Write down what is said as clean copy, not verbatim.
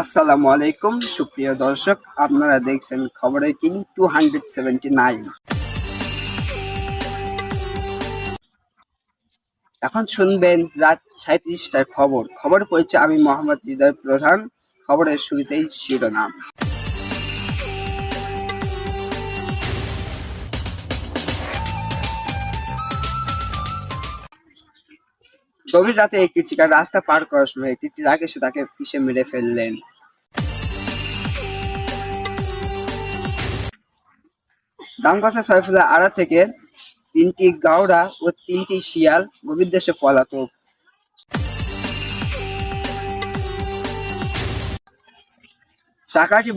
আসসালামু আলাইকুম সুপ্রিয় দর্শক, আপনারা দেখছেন খবরের কিং 279। এখন শুনবেন রাত 37টার খবর পড়ছে আমি মোহাম্মদ হৃদয় প্রধান। খবরের শুরুতেই শিরোনাম। গভীর রাতে একটি চিকার রাস্তা পার করার সময় একটি ট্রাক এসে তাকে পিষে মেরে ফেললেন। দামগাছা সয়ফুল্লাহ আড়া থেকে 3টি গাওড়া ও 3টি শিয়াল গভীর দেশে পলাতক। শাখাটি